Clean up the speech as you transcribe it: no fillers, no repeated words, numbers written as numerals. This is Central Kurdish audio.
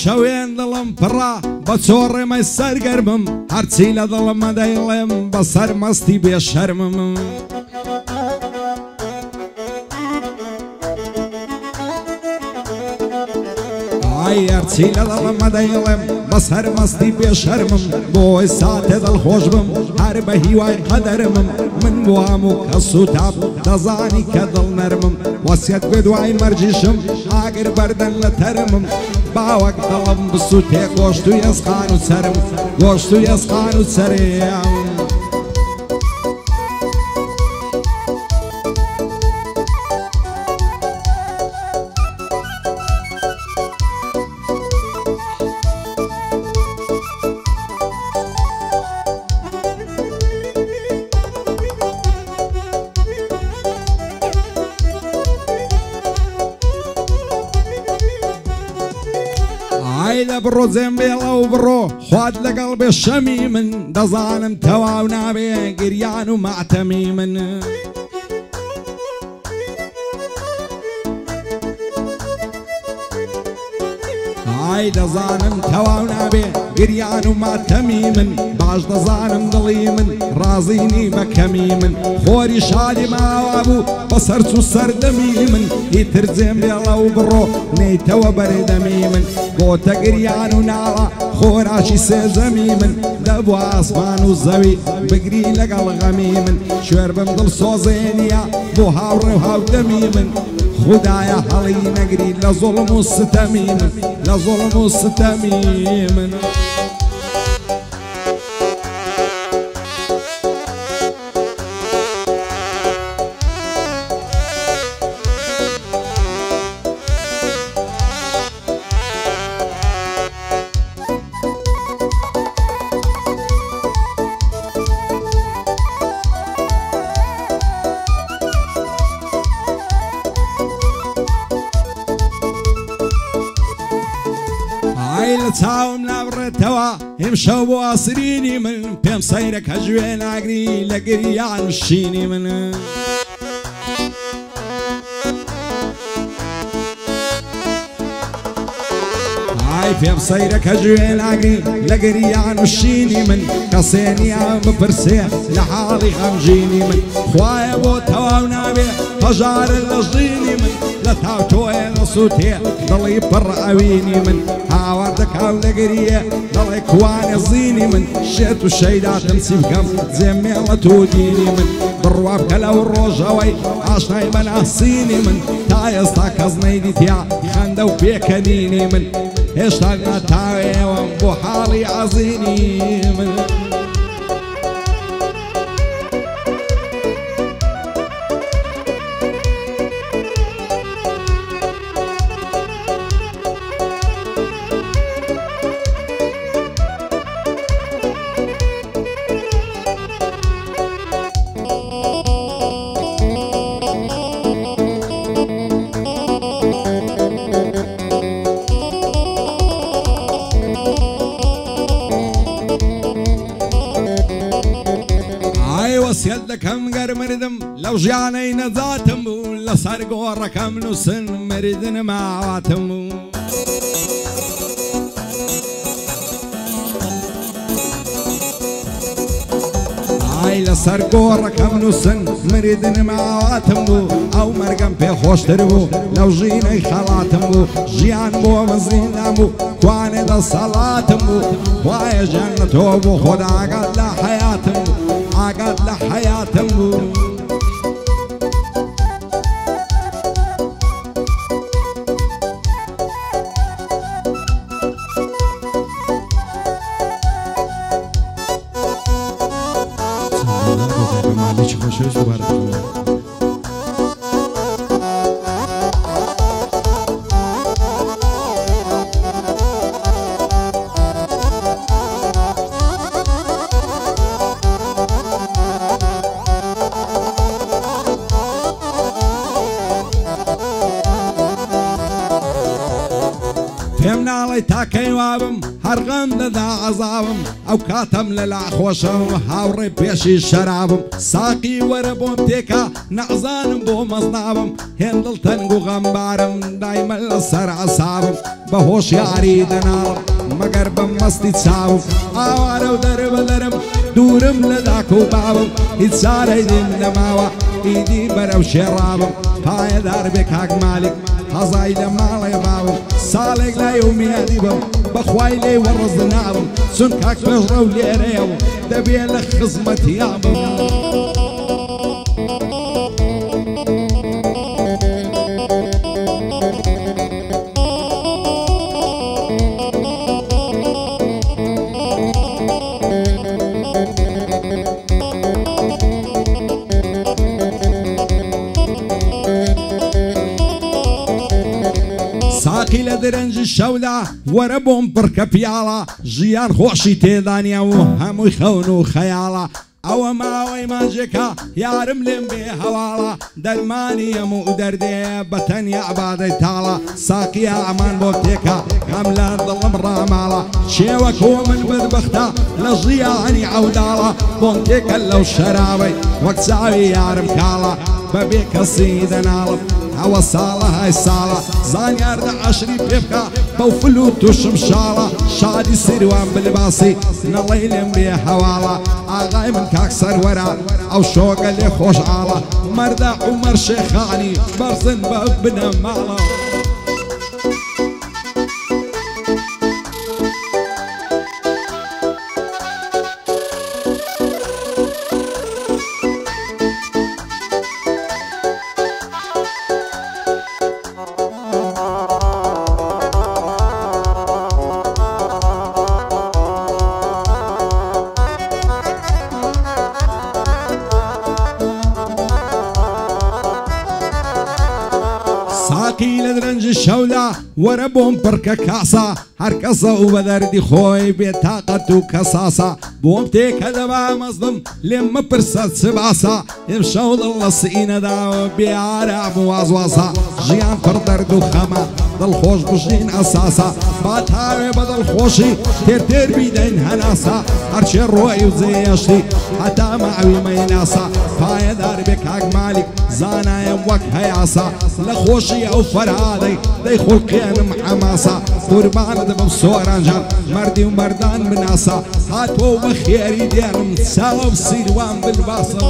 شەوێن دڵم پڕا بە چۆڕێمەی سەرگەرمم هەرچی لە دڵمە دەیڵێم بەسەر مەستی بێشەرمم هەرچی لە دڵمە دەیڵێم بەسەر مەستی بێشەرمم بۆی ساتێ دڵخۆش بم هەر بە هیوای قەدەرمم من بوام و کەس و تاپ دەزانی کە دڵ نەرمم وەسیەت بێ دوای مەرجیشم ئاگر بەردەن لە تەرمم باوەک دڵم بسووتێ گۆشت و ئێسقان و سەرم گۆشت و ئێسقان و سەرێم لە بڕۆ جێمبێڵە و بڕۆ خوات لەگەڵ بێ شەمی من دەزانم تەواو نابێ گریان و ماتەمی من دەزانم تەواو نابێ گریان و ماتەمی من باش دەزانم دڵی من ڕازینی بەکەمی من خۆری شادی ماوا بوو بە سەرچ و سەردەمی من ئیتر جێمبێڵە و بڕۆ نەیتەوە بەردەمی من بۆتە گریان و ناوە خۆراشی سێزەمی من دەبوو ئاسمان و زەوی بگری لەگەڵ غەمی من شوێر بم دڵ سۆزێنیە بۆ هاوڕێ و هاودەمی من خدایە هەڵی نەگری لە زوڵم و ستەمی من لە زوڵم و ستەمی من چاوم نابڕێتەوە ئێمشەو بۆ ئاسرینی من پێم سەیرەکە گوێ ناگری لە گریان و شینی من پێم سەیرەکە گوێ ناگری لە گریان و شینی من کەسێنیان بپرسێ لە حاڵی غەمژینی من خوایە بۆ تەواو نابێ هەژارە لە ژینی من لە تاوتۆیە لە سووتێ دڵی پڕ ئەوینی من هاوار دەکاو لە گریە دڵێ کوانێ زینی من شێت و شەیداتم چی بکەم جێمێڵە تو دینی من بڕوا بکە لەو ڕۆژەوەی ئاشنای بەناسینی من تا ئێستا کەس نەیدیتیا خەندە و پێکەنینی من هێشتا ناتاوێوەم بۆ حاڵی عەزینی من وەسیەت دەکەم گەر مردم لەو ژیانەی نەجاتم بوو لەسەر گۆڕەکەم نووسن مردن ماواتم بوو لەسەر گۆڕەکەم نووسن مردن ماواتم بوو ئەو مەرگەم پێ خۆشتر بوو لەو ژینەی خەڵاتم بوو ژیان بۆ مەزیندام بوو کوانێ دەسەڵاتم بوو وایە ژیان لە تۆ بوو خۆدا ئاگات لە حەیاتم بوو ئاگات لە حەیاتم بوو پێم ناڵێ تاکەی وابم هەرغەم دەدا عەزابم ئەو کاتەم لەلا خۆشە و هاوڕێ پێشی شەرابم ساقی وەرە بۆم تێکە نەعزانم بۆ مەزنابم هێندڵ تەنگ و غەمبارم دایمە لەسەر عەسابم بە هۆشیاری دەناڵم مەگەر بەم مەستی چاوم ئاوارە و دەربەدەرم دوورم لە داک و بابم هیچ چارەی دێم نەماوە ئیدی بەرەو شێڕابم پایەدار بێ کاک مالیک هەزای لە ماڵێ باوم ساڵێک لای و میادی بم بەخوای لێ وەڕز نابم چون کاک پێشڕە و لێرەیەوە دەبێ لە خزمەتیابم ساقی لە درەنجی شەودا وەرە بۆم پڕکە پیاڵە ژیان خۆشی تێدانیا و هەمووی خەون و خەیاڵە ئەوە ماوەی ماجێکە یارم لێم بێ هەواڵە دەرمانی هەموو دەردێ بە تەنیا عبادەی تاڵە ساقیە ئەمان بۆ تێکە هەم لە دڵم ڕاماڵە شێوەکۆ من بەدبەختە لە ژیانی عەوداڵە بۆم تێکە لەو شەراوەی وەک چاوی یارم کاڵە بەبێ کەسی دەناڵم ئەوە ساڵە های ساڵە زانیاردە عەشری پێ بکە بەو فل و تووشم شاڵە شادی سیروان بلباسی نەڵێی لێم بێ هەواڵە ئاغای من کاک سەروەرە ئەو شۆگە لێ خۆشحاڵە مەردە عومەر شێخانی بەرزن بە بنە ماڵە ساقی لە درەنجی شەودا وەرە بۆم پڕکە کاسە هەر کەسە و بە دەردی خۆی بێتاقەت و کەساسە بۆم تێکە دەبا مەزدم لێم مەپرسە چ باسە ئێم شەو دڵ لە سینەداوە بێئارام و وازواسە ژیان پڕ دەرد و خەمە دڵخۆش بژین ئەساسە با تاوێ بە دڵخۆشی تێر بیدەین هەناسە هەرچێ ڕۆی و جێیەشتی هەتا ماوی مەیناسە پایەدار بێ کاک مالیک زانایم وەک هەیاسە لە خۆشی ئەو فەرهادەی دەی خوڵقێنم حەماسە قوربانە دەبم سۆرانجان مەردی و مەردان بناسە هاتۆ بە خێری دێرم چاوە سیروان بلباسە